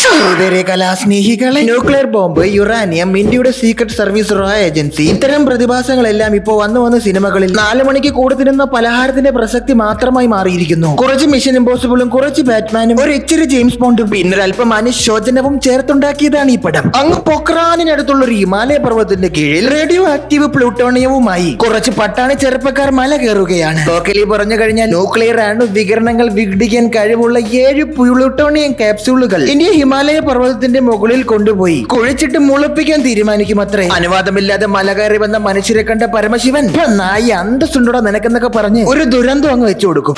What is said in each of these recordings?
സഹോദര കലാസ്നേഹികളെ, nuclear bomb, uranium, ഇന്ത്യയുടെ secret service royal agency, ഇത്തരം പ്രതിഭാസങ്ങളെല്ലാം ഇപ്പോ വന്നു സിനിമകളിൽ 4 മണിക്ക് കൂടുതിരുന്ന പലഹാരത്തിന്റെ പ്രസക്തി മാത്രമായി മാറിയിരിക്കുന്നു. കുറച്ച് മിഷൻ ഇമ്പോസിബിളും കുറച്ച് ബാറ്റ്മാനും ഒരു ഇച്ചിരി ജെയിംസ് ബോണ്ടും പിന്നൊരൽപ്പം അനുശോചനവും ചേർത്തുണ്ടാക്കിയതാണ് ഈ പടം. അങ്ങ് പൊക്രാനിനടുത്തുള്ള ഒരു ഹിമാലയ പർവ്വതത്തിന്റെ കീഴിൽ റേഡിയോ ആക്റ്റീവ് പ്ലൂട്ടോണിയവുമായി കുറച്ച് പട്ടാണി ചെറുപ്പക്കാർ മല കയറുകയാണ്. ലോക്കലി പറഞ്ഞു കഴിഞ്ഞാൽ ന്യൂക്ലിയർ അണു വികിരണങ്ങൾ വിഘടിക്കാൻ കഴിവുള്ള 7 പ്ലൂട്ടോണിയം ക്യാപ്സ്യൂളുകൾ ഇന്ത്യ ഹിമാലയ പർവ്വതത്തിന്റെ മുകളിൽ കൊണ്ടുപോയി കുഴിച്ചിട്ട് മുളപ്പിക്കാൻ തീരുമാനിക്കുമത്രേ. അനുവാദമില്ലാതെ മല കയറി വന്ന മനുഷ്യരെ കണ്ട പരമശിവൻ നായി അന്തസ്സുണ്ടോടാ നിനക്കെന്നൊക്കെ പറഞ്ഞ് ഒരു ദുരന്തം അങ്ങ് വെച്ചു കൊടുക്കും.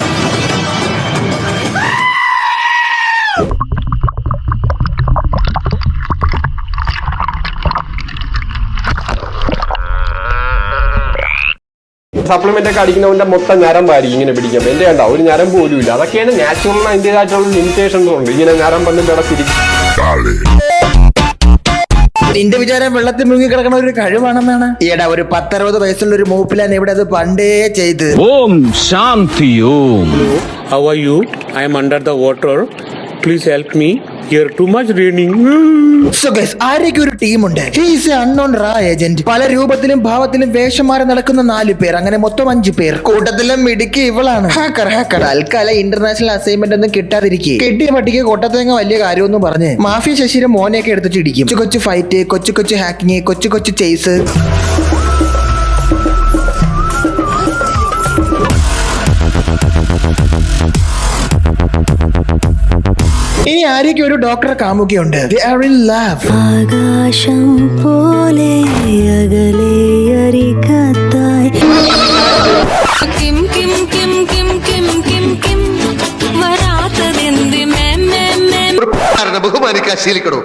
സപ്ലിമെന്റ് ഒക്കെ അടിക്കുന്നവന്റെ മൊത്തം ഞരമ്പായിരിക്കും ഇങ്ങനെ പിടിക്കാൻ. എന്റെ കണ്ട ഒരു ഞരം പോലും ഇല്ല. അതൊക്കെയാണ് നാച്ചുറൽ അതിൻ്റെതായിട്ടുള്ള ലിമിറ്റേഷൻസ് ഉണ്ട്. ഇങ്ങനെ ഞരം പണ്ടും കിടത്തിരിക്കും. നിന്റെ വിചാരം വെള്ളത്തിൽ മുങ്ങി കിടക്കുന്ന ഒരു കഴിവാണെന്നാണ്? ഈടാ ഒരു 10-60 വയസ്സുള്ള ഒരു മൂപ്പിലാൻ ഇവിടെ അത് പണ്ടേ ചെയ്ത്. ഓം ശാന്തി ഓം. How are you? I am under the water. Please help me. Here too much raining. So guys, ആരൊക്കെ ഒരു ടീമുണ്ട്. He is an unknown raw agent. പല രൂപത്തിലും ഭാവത്തിലും വേഷം മാറി നടക്കുന്ന 4 പേർ, അങ്ങനെ മൊത്തം 5 പേർ. കൂട്ടത്തിലും മിടുക്കി ഇവളാണ്. ഹാക്കർ. തൽക്കാലം ഇന്റർനാഷണൽ അസൈൻമെന്റ് ഒന്നും കിട്ടാതിരിക്കെ കെട്ടിയ പട്ടിക്ക് കൊട്ടത്തേങ്ങ വലിയ കാര്യമൊന്നും പറഞ്ഞ് മാഫിയ ശശിയുടെ മോനെയൊക്കെ എടുത്തിട്ട് ഇടിക്കും. കൊച്ചു ഫൈറ്റ്, കൊച്ചു ഹാക്കിങ്, കൊച്ചു ചേസ്. ഇനി ആരൊക്കെ ഒരു ഡോക്ടറെ കാമുകയുണ്ട്. ആകാശം പോലെ അകലെ അരികത്തായി കിം കിം കിം കിം കിം കിം കിം വരാത്തതെന്ത് ബഹുമാനിക്കാശീലിക്കണോ?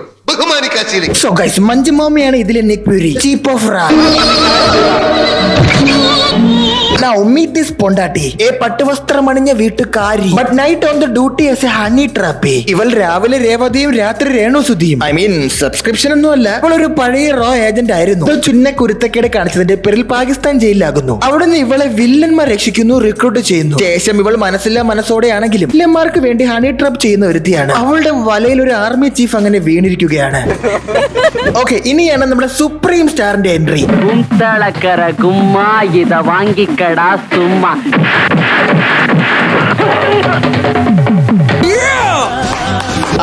So guys, മഞ്ജു മാമിയാണ് ഇതിലെ നിക് ഫ്യൂരി, ചീഫ് ഓഫ് റാ. Now meet this പൊണ്ടാട്ടി, a പട്ടുവസ്ത്രമണിഞ്ഞ വീട്ടുകാരി, but night on the duty as a honey trap. ഇവൾ രാവിലെ രേവതിയും രാത്രി രേണുസുതിയും. I mean സബ്സ്ക്രിപ്ഷൻ ഒന്നും അല്ല, ഇവൾ ഒരു പഴയ റോ ഏജന്റ് ആയിരുന്നു. ചുന്ന കുരുത്തക്കേട് കാണിച്ചതിന്റെ പേരിൽ പാകിസ്ഥാൻ ജയിലിലാകുന്നു. അവിടുന്ന് ഇവളെ വില്ലന്മാർ രക്ഷിക്കുന്നു, റിക്രൂട്ട് ചെയ്യുന്നു. ശേഷം ഇവൾ മനസ്സില്ലാ മനസ്സോടെയാണെങ്കിലും വില്ലന്മാർക്ക് വേണ്ടി ഹണി ട്രാപ്പ് ചെയ്യുന്ന ഒരുത്തിയാണ്. അവളുടെ വലയിൽ ഒരു ആർമി ചീഫ് അങ്ങനെ വീണിരിക്കുകയാണ്. ഓക്കെ, ഇനിയാണ് നമ്മുടെ സുപ്രീം സ്റ്റാറിന്റെ എൻട്രി. വാങ്ങിക്കടാ സുമ്മ.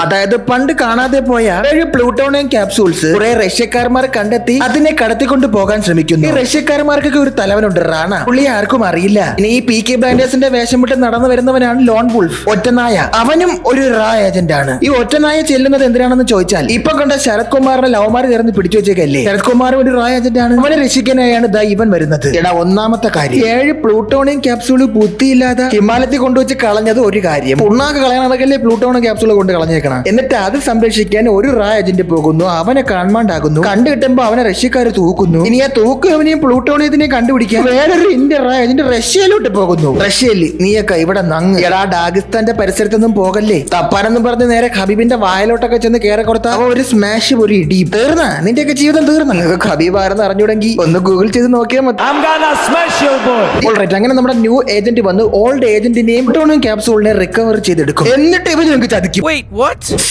അതായത് പണ്ട് കാണാതെ പോയ 7 പ്ലൂട്ടോണിയം ക്യാപ്സൂൾസ് കുറെ റഷ്യക്കാരന്മാർ കണ്ടെത്തി അതിനെ കടത്തിക്കൊണ്ട് പോകാൻ ശ്രമിക്കുന്നു. ഈ റഷ്യക്കാരന്മാർക്കൊക്കെ ഒരു തലവനുണ്ട്, റാണ. പുള്ളി ആർക്കും അറിയില്ല. ഇനി ഈ PK ബ്ലാൻഡേഴ്സിന്റെ വേഷം വിട്ട് നടന്നു വരുന്നവനാണ് ലോൺ വുൾഫ്, ഒറ്റനായ. അവനും ഒരു റാ ഏജന്റ് ആണ്. ഈ ഒറ്റനായ ചെല്ലുന്നത് എന്തിനാണെന്ന് ചോദിച്ചാൽ ഇപ്പൊ കണ്ട ശരത് കുമാറിന്റെ ലവമാര് ചേർന്ന് പിടിച്ചു വെച്ചേക്കല്ലേ. ശരത് കുമാർ ഒരു റാ ഏജന്റ് ആണ്. അവനെ രക്ഷിക്കാനായാണ് ദാ ഇവൻ വരുന്നത്. എടാ, ഒന്നാമത്തെ കാര്യം, 7 പ്ലൂട്ടോണിയം ക്യാപ്സൂൾ ബുദ്ധിയില്ലാതെ ഹിമാലയത്തിൽ കൊണ്ടുവച്ച് കളഞ്ഞത് ഒരു കാര്യം. ഉണ്ണാക്ക് കളയാനതൊക്കെ പ്ലൂട്ടോണിയം ക്യാപ്സൂൾ കൊണ്ട് കളഞ്ഞേക്കണം. എന്നിട്ട് അത് സംരക്ഷിക്കാൻ ഒരു റാ ഏജന്റ് പോകുന്നു. അവനെ കാണാണ്ടാകുന്നു. കണ്ടു കിട്ടുമ്പോ അവനെ റഷ്യക്കാര് തൂക്കുന്നു. ഇനി ആ തൂക്കവനെയും പ്ലൂട്ടോണിയത്തിനെയും കണ്ടുപിടിക്കാൻ വേറൊരു ഇന്ത്യൻ റാ ഏജന്റ് റഷ്യയിലോട്ട് പോകുന്നു. റഷ്യയിൽ നീയൊക്കെ ഇവിടെ നങ്ങ്. എടാ, ഡാഗിസ്ഥാന്റെ പരിസരത്തൊന്നും പോകല്ലേ. തപ്പാനെന്നും പറഞ്ഞ് നേരെ ഖബീബിന്റെ വായിലോട്ടൊക്കെ ചെന്ന് കയറി കൊടുത്ത അവ ഒരു സ്മാഷ്, ഒരു ഇടി. തീർന്ന നിന്റെയൊക്കെ ജീവിതം തീർന്ന. ഖബീബ് ആരെന്ന് അറിഞ്ഞൂടെങ്കിൽ ഒന്ന് ഗൂഗിൾ ചെയ്ത് നോക്കിയാൽ മതി. അങ്ങനെ നമ്മുടെ ന്യൂ ഏജന്റ് വന്ന് ഓൾഡ് ഏജന്റിനെയും പ്ലൂട്ടോണിയം ക്യാപ്സൂളിനെ റിക്കവർ ചെയ്തെടുക്കും. എന്നിട്ട് ഇവർ ഞങ്ങൾക്ക് ചതിക്കും.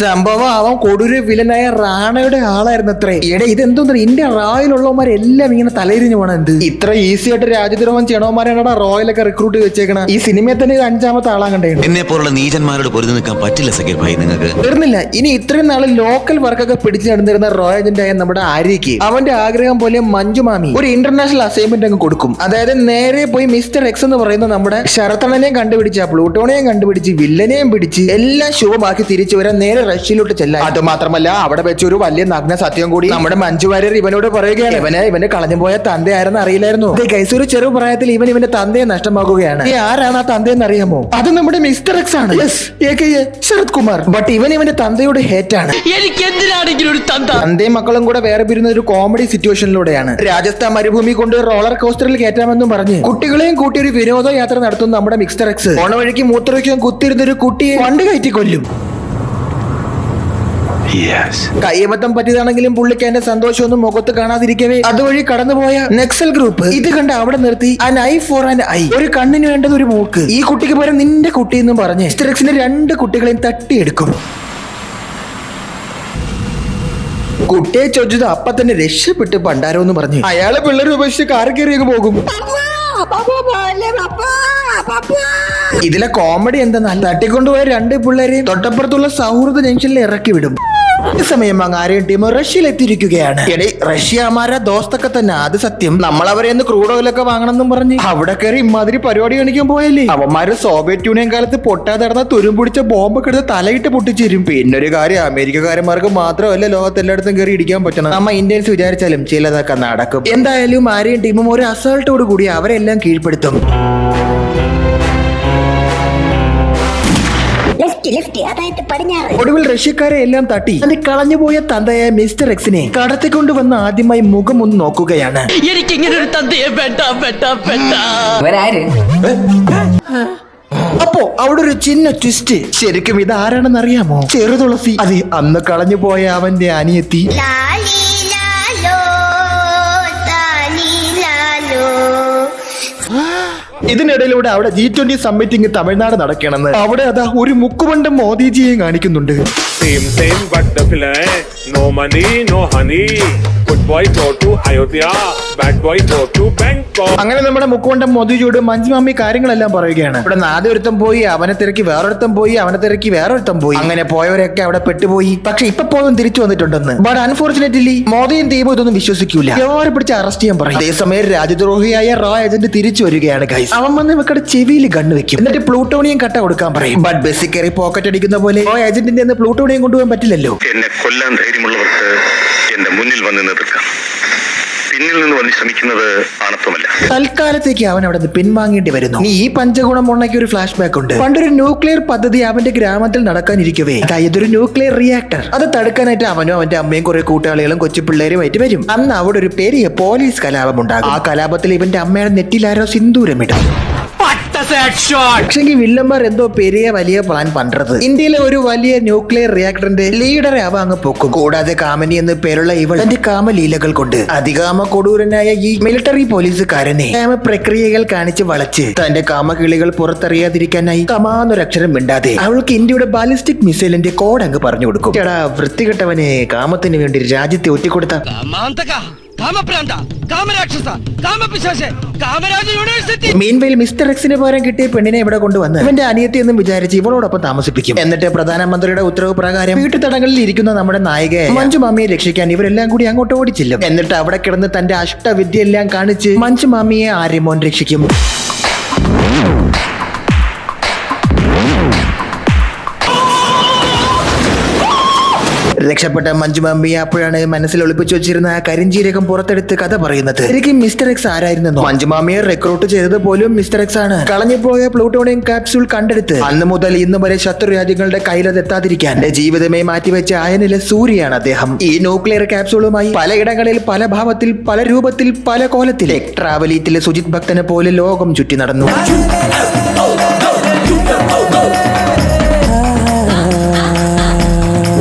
സംഭവം അവൻ കൊടൂര് വില്ലനായ റാണയുടെ ആളായിരുന്നു അത്രേ. എടെ, ഇതെന്തോന്ന് ഇന്ത്യ റോയലുള്ളവന്മാരെല്ലാം ഇങ്ങനെ തലയിരിഞ്ഞു പോണ എന്ത് ഇത്ര ഈസി ആയിട്ട് രാജ്യദ്രോഹം ചെയ്യണവന്മാരാണ് റോയലൊക്കെ റിക്രൂട്ട് വെച്ചേക്കണ. ഈ സിനിമയിൽ തന്നെ 5ാമത്തെ ആളാ കണ്ടേ. എന്നെ പോലുള്ള നീചന്മാരോട് പൊരുതി നിൽക്കാൻ പറ്റില്ല സക്കീർ ഭായി. നിങ്ങൾക്ക് തീർന്നില്ല. ഇനി ഇത്രയും നാള് ലോക്കൽ വർക്കൊക്കെ പിടിച്ചു നടന്നിരുന്ന റോ ഏജന്റ് ആയ നമ്മുടെ ആര്യക്ക് അവന്റെ ആഗ്രഹം പോലെ മഞ്ജു മാമി ഒരു ഇന്റർനാഷണൽ അസൈൻമെന്റ് അങ്ങ് കൊടുക്കും. അതായത് നേരെ പോയി മിസ്റ്റർ എക്സ് എന്ന് പറയുന്ന നമ്മുടെ ശരത്തണനെയും കണ്ടുപിടിച്ച് പ്ലൂട്ടോണിനെയും കണ്ടുപിടിച്ച് വില്ലനെയും പിടിച്ച് എല്ലാം ശുഭമാക്കി തിരിച്ചു വരാൻ നേരെ റഷ്യയിലോട്ട് ചെല്ലാൻ. അത് മാത്രമല്ല, അവിടെ വെച്ച് ഒരു വലിയ നഗ്ന സത്യം കൂടി നമ്മുടെ മഞ്ജു വാര്യർ ഇവനോട് പറയുകയാണ്. ഇവന് കളഞ്ഞുപോയ തന്തയാരെന്ന് അറിയില്ലായിരുന്നു. ഒരു ചെറു പ്രായത്തിൽ ഇവന്റെ തന്തയെ നഷ്ടമാകുകയാണ്. ആരാണ് ആ തന്തയെന്ന് അറിയാമോ? അത് നമ്മുടെ മിസ്റ്റർ എക്സ് ആണ്, ശരത് കുമാർ. ബട്ട് ഇവന്റെ തന്തയുടെ ഹേറ്റാണ്. എനിക്ക് എന്തിനാണെങ്കിലും ഒരു തന്തയും മക്കളും കൂടെ വേറെ പിരിയുന്ന ഒരു കോമഡി സിറ്റുവേഷനിലൂടെയാണ്. രാജസ്ഥാൻ മരുഭൂമി കൊണ്ട് റോളർ കോസ്റ്ററിൽ കയറ്റാമെന്നും പറഞ്ഞ് കുട്ടികളെയും കൂട്ടി ഒരു വിനോദയാത്ര നടത്തുന്ന നമ്മുടെ മിസ്റ്റർ എക്സ് ഓണ വഴിക്ക് മൂത്രവയ്ക്കാൻ കുത്തിരുന്ന ഒരു കുട്ടിയെ വണ്ട് കയറ്റി കൊല്ലും. കയ്യബദ്ധം പറ്റിയതാണെങ്കിലും പുള്ളിക്ക് എന്റെ സന്തോഷമൊന്നും മുഖത്ത് കാണാതിരിക്കവേ അതുവഴി കടന്നുപോയ നക്സൽ ഗ്രൂപ്പ് ഇത് കണ്ട് അവിടെ നിർത്തി an eye for an eye, ഒരു കണ്ണിന് വേണ്ടത് ഒരു മൂക്ക്, ഈ കുട്ടിക്ക് പകരം നിന്റെ കുട്ടി എന്നും പറഞ്ഞ് മിസ്റ്റർ എക്സിന്റെ 2 കുട്ടികളെയും തട്ടിയെടുക്കും. കുട്ടിയെ ചോദിച്ചത് അപ്പൊ തന്നെ രക്ഷപ്പെട്ട് പണ്ടാരോ എന്ന് പറഞ്ഞു അയാളെ പിള്ളേർ ഉപേക്ഷിച്ച് കാർ കയറി അങ്ങ് പോകും. ഇതിലെ കോമഡി എന്തെന്നാൽ തട്ടിക്കൊണ്ടുപോയ 2 പിള്ളേരെയും തൊട്ടപ്പുറത്തുള്ള സൗഹൃദ ജംഗ്ഷനിൽ ഇറക്കി വിടും. ഈ സമയം അങ്ങാരെയും ടീം റഷ്യയിൽ എത്തിയിരിക്കുകയാണ്. എടേ റഷ്യ അമാര ദോസ്തൊക്കെ തന്നെ, അത് സത്യം. നമ്മൾ അവരെ ക്രൂഡ് ഓയിലൊക്കെ വാങ്ങണമെന്നും പറഞ്ഞ് അവിടെ കയറി ഇമാതിരി പരിപാടി കാണിക്കാൻ പോയല്ലേ. അവന്മാര് സോവിയറ്റ് യൂണിയൻ കാലത്ത് പൊട്ടാതെ നടന്ന തുരുമ്പുടിച്ച ബോംബൊക്കെ എടുത്ത് തലയിട്ട് പൊട്ടിച്ചേരും. പിന്നൊരു കാര്യം, അമേരിക്കക്കാരന്മാർക്ക് മാത്രമല്ല ലോകത്തെല്ലായിടത്തും കയറി ഇടിക്കാൻ പറ്റണം. നമ്മ ഇന്ത്യൻസ് വിചാരിച്ചാലും ചിലതൊക്കെ നടക്കും. എന്തായാലും ആരെയും ടീമും ഒരു അസാൾട്ടോട് കൂടി അവരെല്ലാം കീഴ്പ്പെടുത്തും. ഒടുവിൽ റഷ്യക്കാരെ എല്ലാം തട്ടി അതിന്റെ കളഞ്ഞുപോയ തന്തയായ മിസ്റ്റർ എക്സിനെ കടത്തിക്കൊണ്ടുവന്ന് ആദ്യമായി മുഖം ഒന്ന് നോക്കുകയാണ്. എനിക്ക് ഇങ്ങനെ ഒരു തന്തയെ അപ്പോ അവിടെ ഒരു ചിന്ന ട്വിസ്റ്റ്. ശരിക്കും ഇത് ആരാണെന്ന് അറിയാമോ? ചെറുതുളസി. അതെ, അന്ന് കളഞ്ഞുപോയ അവന്റെ അനിയത്തി. ഇതിനിടയിലൂടെ അവിടെ G20 സമ്മിറ്റിംഗ് തമിഴ്നാട് നടക്കണമെന്ന് അവിടെ അതാ ഒരു മുക്കുമണ്ടം മോദിജിയെ കാണിക്കുന്നുണ്ട്. Same but the film. No money, no honey. Good boy go to Ayodhya, bad boy go to Bangkok. അങ്ങനെ നമ്മുടെ മുക്കുമണ്ടം മോദിജിയോട് മഞ്ജുമാമി കാര്യങ്ങളെല്ലാം പറയുകയാണ്. ഇവിടെ ആദ്യം ഒരുത്തം പോയി, അവനെ തിരക്കി വേറൊരുത്തം പോയി, അവനെ തിരക്കി വേറൊരുത്തം പോയി. അങ്ങനെ പോയവരൊക്കെ അവിടെ പെട്ടുപോയി. പക്ഷെ ഇപ്പൊ പോലും തിരിച്ചു വന്നിട്ടുണ്ടെന്ന്. ബട്ട് അൺഫോർച്ചുനേറ്റ്ലി മോദിയും ടീമും ഇതൊന്നും വിശ്വസിക്കൂല. അവരെ പിടിച്ച് അറസ്റ്റ് ചെയ്യാൻ പറയും. അതേസമയം രാജ്യദ്രോഹിയായ റോ ഏജന്റ് തിരിച്ചു വരികയാണ് ഗൈസ്. അവൻ വന്ന് ഇവക്കടെ ചെവിയിൽ ഗണ്ണ് വെക്കും. എന്നിട്ട് പ്ലൂട്ടോണിയം കട്ട കൊടുക്കാൻ പറയും. ബട്ട് ബേസിക്കലി പോക്കറ്റ് അടിക്കുന്ന പോലെ റോ ഏജന്റിന്റെ പ്ലൂട്ടോണിയം കൊണ്ടുപോകാൻ പറ്റില്ലല്ലോ. എന്നെ കൊല്ലാൻ ധൈര്യമുള്ളവർക്ക് എന്റെ മുന്നിൽ വന്ന് എതിർക്കാം. പിന്നിൽ നിന്ന് വന്ന് ശ്രമിക്കുന്നത് ആണത്വമല്ല. തൽക്കാലത്തേക്ക് അവൻ അവിടെ നിന്ന് പിൻവാങ്ങേണ്ടി വരുന്നു. ഈ പഞ്ചഗുണം മുണ്ണയ്ക്ക് ഒരു ഫ്ലാഷ് ബാക്ക് ഉണ്ട്. പണ്ടൊരു ന്യൂക്ലിയർ പദ്ധതി അവന്റെ ഗ്രാമത്തിൽ നടക്കാനിരിക്കവേ, അതായത് ഒരു ന്യൂക്ലിയർ റിയാക്ടർ, അത് തടുക്കാനായിട്ട് അവനും അവന്റെ അമ്മയും കുറെ കൂട്ടാളികളും കൊച്ചു പിള്ളേരുമായിട്ട് വരും. അന്ന് അവിടെ ഒരു പെരിയ പോലീസ് കലാപം ഉണ്ടാകും. ആ കലാപത്തിൽ ഇവന്റെ അമ്മയുടെ നെറ്റിലാരോ സിന്ദൂരമിടും. പക്ഷെങ്കിൽ വില്ലന്മാർ എന്തോ പെരിയ വലിയ പ്ലാൻ പண்றது. ഇന്ത്യയിലെ ഒരു വലിയ ന്യൂക്ലിയർ റിയാക്ടറിന്റെ ലീഡറെ അവ അങ്ങ് പൊക്കും. കൂടാതെ കാമനി എന്ന് പേരുള്ള ഇവൾ തന്റെ കാമലീലകൾ കൊണ്ട് അധികാമ കൊടൂരനായ ഈ മിലിറ്ററി പോലീസുകാരനെ കാമ പ്രക്രിയകൾ കാണിച്ച് വളച്ച് തന്റെ കാമകിളികൾ പുറത്തറിയാതിരിക്കാനായി കമാന്നൊരക്ഷരം മിണ്ടാതെ അവൾക്ക് ഇന്ത്യയുടെ ബാലിസ്റ്റിക് മിസൈലിന്റെ കോഡ് അങ്ങ് പറഞ്ഞു കൊടുക്കും. ചേടാ വൃത്തികെട്ടവനെ, കാമത്തിന് വേണ്ടി രാജ്യത്തെ ഒറ്റിക്കൊടുത്ത മീൻവെയിൽ മിസ്റ്റർ എക്സിന് പകരം കിട്ടിയ പെണ്ണിനെ ഇവിടെ കൊണ്ടുവന്ന് ഇവന്റെ അനിയത്തി എന്നും വിചാരിച്ച് ഇവളോടൊപ്പം താമസിപ്പിക്കും. എന്നിട്ട് പ്രധാനമന്ത്രിയുടെ ഉത്തരവ് പ്രകാരം വീട്ടുതടങ്ങളിൽ ഇരിക്കുന്ന നമ്മുടെ നായികയെ മഞ്ജുമാമിയെ രക്ഷിക്കാൻ ഇവരെല്ലാം കൂടി അങ്ങോട്ട് ഓടിച്ചില്ലും. എന്നിട്ട് അവിടെ കിടന്ന് തന്റെ അഷ്ടവിദ്യയെല്ലാം കാണിച്ച് മഞ്ജുമാമിയെ ആര്യമോൻ രക്ഷിക്കും. രക്ഷപ്പെട്ട മഞ്ജുമാമ്പി അപ്പോഴാണ് മനസ്സിൽ ഒളിപ്പിച്ചു വെച്ചിരുന്ന ആ കരിഞ്ചീരകം പുറത്തെടുത്ത് കഥ പറയുന്നത്. ശരിക്കും മിസ്റ്റർ എക്സ് ആരായിരുന്നോ? മഞ്ജുമാമിയെ റിക്രൂട്ട് ചെയ്തത് പോലും മിസ്റ്റർ എക്സ് ആണ്. കളഞ്ഞുപോയ പ്ലൂട്ടോണിയം കാപ്സ്യൂൾ കണ്ടെടുത്ത് അന്ന് മുതൽ ഇന്ന് വരെ ശത്രു രാജ്യങ്ങളുടെ കയ്യിലെത്താതിരിക്കാൻ എന്റെ ജീവിതമേ മാറ്റിവെച്ച അയനിലെ സൂര്യയാണ് അദ്ദേഹം. ഈ ന്യൂക്ലിയർ കാപ്സ്യൂളുമായി പലയിടങ്ങളിൽ, പല ഭാവത്തിൽ, പല രൂപത്തിൽ, പല കോലത്തിൽ ട്രാവലീറ്റിലെ സുജിത് ഭക്തനെ പോലെ ലോകം ചുറ്റി നടന്നു.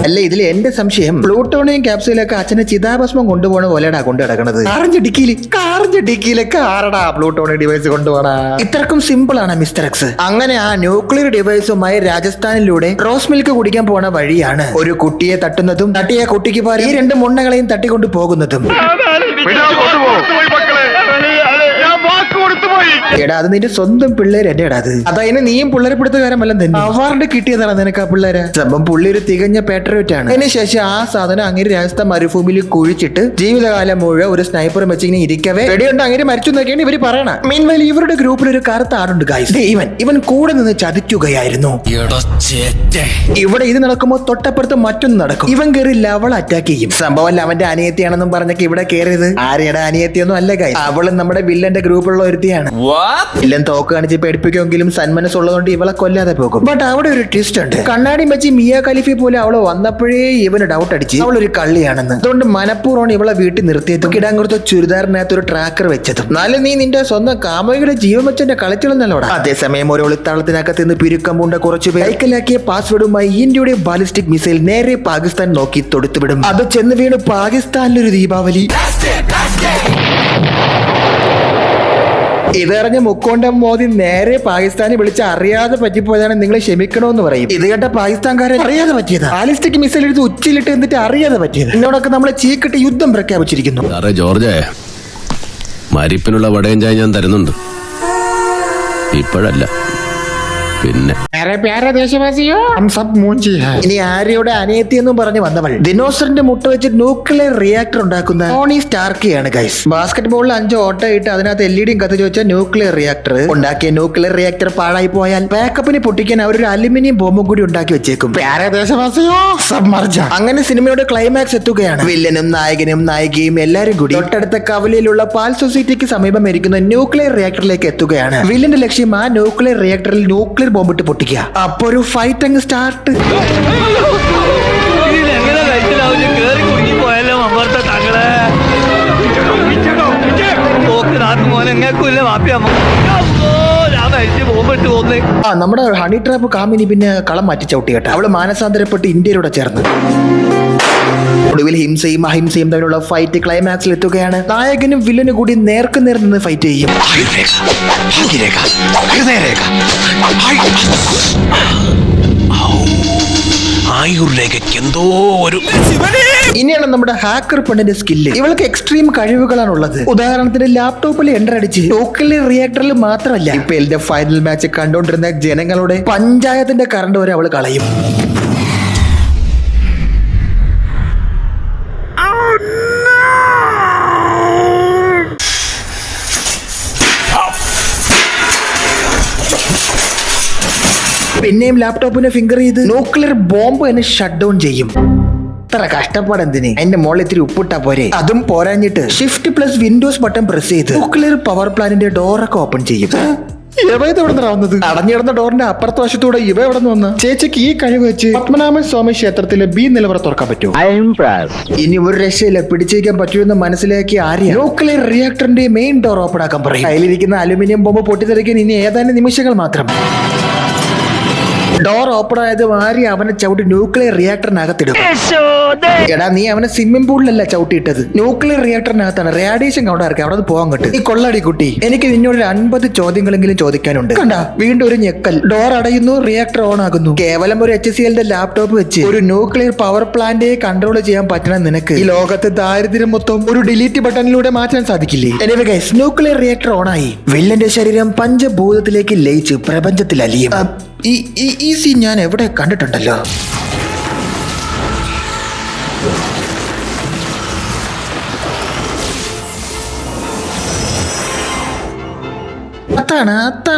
അല്ല, ഇതിൽ എന്റെ സംശയം പ്ലൂട്ടോണിയം ക്യാപ്സ്യൂലൊക്കെ അച്ഛനെ ചിതാഭസ്മം കൊണ്ടുപോകണ പോലെയാ കൊണ്ടു നടക്കണത്. കാറിന്റെ ആരടാ പ്ലൂട്ടോണിയം ഡിവൈസ് കൊണ്ടുപോകണ? ഇത്രക്കും സിമ്പിൾ ആണ് മിസ്റ്റർ എക്സ്. അങ്ങനെ ആ ന്യൂക്ലിയർ ഡിവൈസുമായി രാജസ്ഥാനിലൂടെ റോസ് മിൽക്ക് കുടിക്കാൻ പോണ വഴിയാണ് ഒരു കുട്ടിയെ തട്ടുന്നതും തട്ടിയ കുട്ടിക്ക് പകരം ഈ 2 മുണ്ണകളെയും തട്ടിക്കൊണ്ടു പോകുന്നതും. എടാ, അത് നിന്റെ സ്വന്തം പിള്ളേര് എന്റെടാ. അതായത് നീയും പിള്ളേരെ പിടുത്തകാരമല്ല തന്നെ. അവാർഡ് കിട്ടിയതാണ് നിനക്ക് ആ പിള്ളേരെ. സംഭവം പുള്ളി ഒരു തികഞ്ഞ പാട്രിയോറ്റ് ആണ്. അതിനുശേഷം ആ സാധനം അങ്ങനെ രാജസ്ഥാൻ മരുഭൂമിയിൽ കുഴിച്ചിട്ട് ജീവിതകാലം മുഴുവൻ ഒരു സ്നൈപ്പർ വെച്ച് ഇങ്ങനെ ഇരിക്കവേ വെടിയുണ്ട് അങ്ങനെ മരിച്ചു എന്നൊക്കെയാണ് ഇവര് പറയണ. മീൻവെയിൽ ഇവരുടെ ഗ്രൂപ്പിൽ ഒരു കറുത്ത ആടുണ്ട് ഗൈസ്. ഇവൻ കൂടെ നിന്ന് ചതിക്കുകയായിരുന്നു. ഇവിടെ ഇത് നടക്കുമ്പോൾ തൊട്ടപ്പുറത്ത് മറ്റൊന്ന് നടക്കും. ഇവൻ കയറി ലവൾ അറ്റാക്ക് ചെയ്യും. സംഭവം അവന്റെ അനിയത്തിയാണെന്നും പറഞ്ഞൊക്കെ ഇവിടെ കയറിയത് ആരെയുടെ അനിയത്തിയൊന്നും അല്ല ഗൈസ്. അവള് നമ്മുടെ വില്ലന്റെ ഗ്രൂപ്പിലുള്ള ഒരുത്തിയാണ്. വില്ലൻ തോക്ക് കാണിച്ച് പേടിപ്പിക്കുമെങ്കിലും സന്മനസ്സുള്ളതുകൊണ്ട് ഇവളെ കൊല്ലാതെ പോകും. ബട്ട് അവിടെ ഒരു ട്വിസ്റ്റ് ഉണ്ട്. കണ്ണാടി വെച്ച് മിയ ഖലീഫ പോലെ അവള് വന്നപ്പോഴേ ഇവന് ഡൗട്ട് അടിച്ച് അവളൊരു കള്ളിയാണെന്ന്. അതുകൊണ്ട് മനഃപൂർവ്വം ഇവളെ വീട്ടിൽ നിർത്തിയതും കിടാങ്കുറത്ത ചുരിദാറിനകത്ത് ഒരു ട്രാക്കർ വെച്ചതും. എന്നാലും നീ നിന്റെ സ്വന്തം കാമുകിയുടെ ജീവൻ വെച്ചെന്റെ കളിച്ചിളന്നല്ലോടാ. അതേസമയം ഒരു ഒളിത്താളത്തിനകത്ത് നിന്ന് പിരുക്കം പൂണ്ട കുറച്ച് കൈക്കലാക്കിയ പാസ്വേഡുമായി ഇന്ത്യയുടെ ബാലിസ്റ്റിക് മിസൈൽ നേരെ പാകിസ്ഥാൻ നോക്കി തൊടുത്തുവിടും. അത് ചെന്ന് വീണ് പാകിസ്ഥാനിലൊരു ദീപാവലി. ഇതറിഞ്ഞ മുക്കോണ്ടം മോദി നേരെ പാകിസ്ഥാനെ വിളിച്ച് അറിയാതെ പറ്റിപ്പോയതാണ്, നിങ്ങൾ ക്ഷമിക്കണമെന്ന് പറയും. ഇത് കേട്ട പാകിസ്ഥാൻകാരെ അറിയാതെ പറ്റിയത്, ബാലിസ്റ്റിക് മിസൈൽ എടുത്ത് ഉച്ചയിലിട്ട് എന്നിട്ട് അറിയാതെ പറ്റിയത്. എന്നോടൊക്കെ നമ്മളെ ചീക്കിട്ട് യുദ്ധം പ്രഖ്യാപിച്ചിരിക്കുന്നു. സാറേ ജോർജ്, മരിപ്പിനുള്ള വടയും ചായ ഞാൻ തരുന്നുണ്ട്, ഇപ്പോഴല്ല പിന്നെ. ഇനി ആര്യയുടെ അനിയത്തി എന്നും പറഞ്ഞു വന്നവൾ ദിനോസറിന്റെ മുട്ട വെച്ച് ന്യൂക്ലിയർ റിയാക്ടർ ഉണ്ടാക്കുന്ന ടോണി സ്റ്റാർക്കിയാണ് ഗൈസ്. ബാസ്കറ്റ് ബോളിൽ 5 ഓട്ട ഇട്ട് അതിനകത്ത് LED കത്തിച്ച് വെച്ച ന്യൂക്ലിയർ റിയാക്ടർ ഉണ്ടാക്കിയ ന്യൂക്ലിയർ റിയാക്ടർ പാഴായി പോയാൽ ബാക്കപ്പിന് പൊട്ടിക്കാൻ അവരൊരു അലുമിനിയം ബോംബും കൂടി ഉണ്ടാക്കി വെച്ചേക്കും. അങ്ങനെ സിനിമയുടെ ക്ലൈമാക്സ് എത്തുകയാണ്. വില്ലനും നായകനും നായികയും എല്ലാരും കൂടി തൊട്ടടുത്ത കവലയിലുള്ള പാൽ സൊസൈറ്റിക്ക് സമീപം ഇരിക്കുന്ന ന്യൂക്ലിയർ റിയാക്ടറിലേക്ക് എത്തുകയാണ്. വില്ലന്റെ ലക്ഷ്യം ആ ന്യൂക്ലിയർ റിയാക്ടറിൽ ന്യൂക്ലിയർ ബോംബിട്ട് പൊട്ടിക്കുക. അപ്പൊ ഒരു ഫൈറ്റ് അങ്ങ് സ്റ്റാർട്ട്. നമ്മുടെ ഹണി ട്രാപ്പ് കാമിനി പിന്നെ കളം മാറ്റി ചവിട്ടി കേട്ടോ. അവള് മാനസാന്തരപ്പെട്ട് ഇന്ത്യയിലൂടെ ചേർന്ന് ഒടുവിൽ ഹിംസയും അഹിംസയും തമ്മിലുള്ള ഫൈറ്റ് ക്ലൈമാക്സിൽ എത്തുകയാണ്. നായകനും വില്ലനും കൂടി നേർക്കുനേർ നിന്ന് ഫൈറ്റ് ചെയ്യും. ഇനിയാണ് നമ്മുടെ ഹാക്കർ പെണ്ണിന്റെ സ്കില്ല്. ഇവൾക്ക് എക്സ്ട്രീം കഴിവുകളാണുള്ളത്. ഉദാഹരണത്തിന് ലാപ്ടോപ്പിൽ എൻ്റർ അടിച്ച് ന്യൂക്ലിയർ റിയാക്ടറിൽ മാത്രമല്ല, IPL ഫൈനൽ മാച്ച് കണ്ടുകൊണ്ടിരുന്ന ജനങ്ങളുടെ പഞ്ചായത്തിന്റെ കറണ്ട് വരെ അവൾ കളയും. പിന്നെയും ലാപ്ടോപ്പിനെ ഫിംഗർ ചെയ്ത് ന്യൂക്ലിയർ ബോംബ് തന്നെ ഷട്ട് ഡൗൺ ചെയ്യും. ഇത്ര കഷ്ടപ്പാട് എന്തിന്? അതിന്റെ മുകളിൽ ഇത്തിരി ഉപ്പിട്ടാ പോരെ. അതും പോരാഞ്ഞിട്ട് shift plus Windows button press ചെയ്ത് ന്യൂക്ലിയർ പവർ പ്ലാന്റിന്റെ ഡോറൊക്കെ ഓപ്പൺ ചെയ്യും. അടഞ്ഞിടന്ന ഡോറിന്റെ അപ്പുറത്തെ വശത്തൂടെ ഇവ എവിടെ നിന്ന് വന്ന? ചേച്ചിക്ക് ഈ കഴിവ് വെച്ച് പത്മനാഭ സ്വാമി ക്ഷേത്രത്തിലെ B നിലവറ തുറക്കാൻ പറ്റും. ഇനി ഒരു രക്ഷയില്ല, പിടിച്ചേക്കാൻ പറ്റുമെന്ന് മനസ്സിലാക്കി ആര്യ ന്യൂക്ലിയർ റിയാക്ടറിന്റെ മെയിൻ ഡോർ ഓപ്പൺ ആക്കാൻ പറയും. അതിലിരിക്കുന്ന അലുമിനിയം ബോംബ് പൊട്ടിത്തെറിക്കാൻ ഇനി ഏതാനും നിമിഷങ്ങൾ മാത്രം. ഡോർ ഓപ്പൺ ആയത് മാറി അവനെ ചവിട്ടി ന്യൂക്ലിയർ റിയാക്ടറിനകത്തിടും. എടാ, നീ അവനെ സ്വിമ്മിംഗ് പൂളിലല്ല ചവിട്ടിയിട്ടത്, ന്യൂക്ലിയർ റിയാക്ടറിനകത്താണ്. റേഡിയേഷൻ കൗണ്ട് ഇറക്കി അവിടെ പോകാൻ കിട്ടും. ഈ കൊള്ളടി കുട്ടി, എനിക്ക് നിന്നോട് 50 ചോദ്യങ്ങളെങ്കിലും ചോദിക്കാനുണ്ട്. കണ്ട, വീണ്ടും ഒരു ഞെക്കൽ. ഡോർ അടയുന്നു, റിയാക്ടർ ഓൺ ആകുന്നു. കേവലം ഒരു HCLന്റെ ലാപ്ടോപ്പ് വെച്ച് ഒരു ന്യൂക്ലിയർ പവർ പ്ലാന്റ് കൺട്രോൾ ചെയ്യാൻ പറ്റണ നിനക്ക് ഈ ലോകത്തെ ദാരിദ്ര്യം മൊത്തം ഒരു ഡിലീറ്റ് ബട്ടണിലൂടെ മാറ്റാൻ സാധിക്കില്ലേ? Anyway guys, nuclear reactor on ആയി. വില്ലന്റെ ശരീരം പഞ്ചഭൂതത്തിലേക്ക് ലയിച്ച് പ്രപഞ്ചത്തിൽ അലിയും. ഈ സീൻ ഞാൻ എവിടെ കണ്ടിട്ടുണ്ടല്ലോ. അതാണ്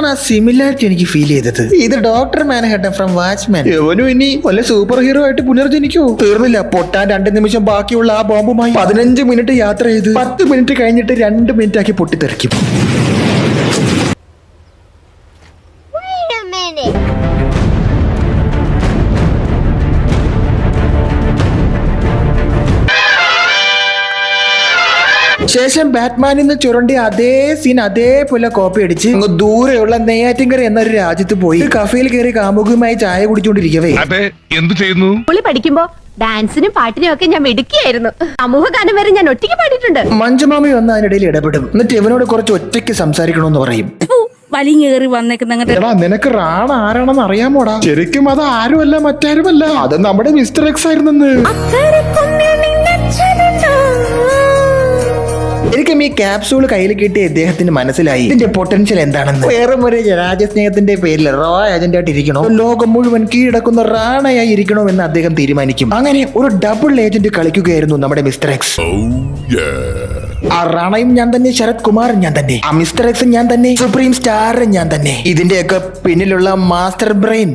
ആ സിമിലാരിറ്റി എനിക്ക് ഫീൽ ചെയ്തത്. ഇത് ഡോക്ടർ മാൻഹട്ടൻ ഫ്രം വാച്ച്മാൻ. എവനും ഇനി വല്ല സൂപ്പർ ഹീറോ ആയിട്ട് പുനർജനിക്കോ? തീർന്നില്ല, പൊട്ടാൻ 2 നിമിഷം ബാക്കിയുള്ള ആ ബോംബുമായി 15 മിനിറ്റ് യാത്ര ചെയ്ത് 10 മിനിറ്റ് കഴിഞ്ഞിട്ട് 2 മിനിറ്റ് ആക്കി പൊട്ടിത്തെറിക്കും. ശേഷം ബാറ്റ്മാനിൽ നിന്ന് ചുരണ്ടി അതേ സീൻ അതേപോലെ കോപ്പി അടിച്ച് അങ്ങ് ദൂരെയുള്ള നെയ്യാറ്റിൻകര എന്നൊരു രാജ്യത്ത് പോയി കഫേയിൽ കയറി കാമുകയുമായി ചായ കുടിച്ചോണ്ടിരിക്കവേ എന്ത് ചെയ്യുന്നു? പഠിക്കുമ്പോ ഡാൻസിനും പാട്ടിനും ഒക്കെ ഞാൻ മിടുക്കിയായിരുന്നു. സമൂഹ ഗാനം വരെ ഞാൻ ഒറ്റയ്ക്ക് പാടിയിട്ടുണ്ട്. മഞ്ജുമാമി വന്ന് അതിനിടയിൽ ഇടപെടും. എന്നിട്ട് ഇവനോട് കുറച്ച് ഒറ്റയ്ക്ക് സംസാരിക്കണമെന്ന് പറയും. വലിങ്ങേറി വന്നേക്കുന്ന നിനക്ക് റാണ ആരാണെന്ന് അറിയാമോടാ? ശരിക്കും അത് ആരുമല്ല, മറ്റാരുമല്ല, അത് നമ്മുടെ മിസ്റ്റർ എക്സ് ആയിരുന്നെന്ന്. എനിക്കും ഈ ക്യാപ്സൂൾ കയ്യിൽ കിട്ടിയ ഇദ്ദേഹത്തിന് മനസ്സിലായി ഇതിന്റെ പൊട്ടൻഷ്യൽ എന്താണെന്ന്. വേറെ ഒരു രാജ്യസ്നേഹത്തിന്റെ പേരിൽ റോ ഏജന്റ് ആയിട്ട് ഇരിക്കണോ, ലോകം മുഴുവൻ കീഴടക്കുന്ന റാണയായി ഇരിക്കണോ എന്ന് അദ്ദേഹം തീരുമാനിക്കും. അങ്ങനെ ഒരു ഡബിൾ ഏജന്റ് കളിക്കുകയായിരുന്നു നമ്മുടെ മിസ്റ്റർ എക്സ്. ആ റാണയും ഞാൻ തന്നെ, ശരത് കുമാറും ഞാൻ തന്നെ, ആ മിസ്റ്റർ എക്സും ഞാൻ തന്നെ, സുപ്രീം സ്റ്റാറും ഞാൻ തന്നെ. ഇതിന്റെയൊക്കെ പിന്നിലുള്ള master brain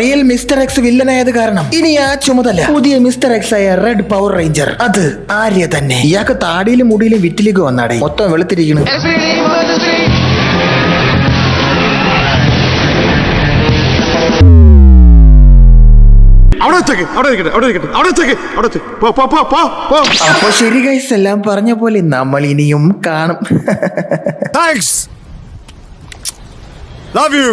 real mister X വില്ലനായത് കാരണം ഇനി ആ ചുമതല പുതിയ മിസ്റ്റർ എക്സ് ആയ റെഡ് പവർ റേഞ്ചർ, അത് ആര്യ തന്നെ. ഇയാൾക്ക് താടിയിലും മുടിയിലും വിറ്റിലേക്ക് വന്നാടേ, മൊത്തം വെളുത്തിരിക്കുന്നു. അപ്പൊ ശരി ഗൈസ്, എല്ലാം പറഞ്ഞ പോലെ നമ്മൾ ഇനിയും കാണും. Love you.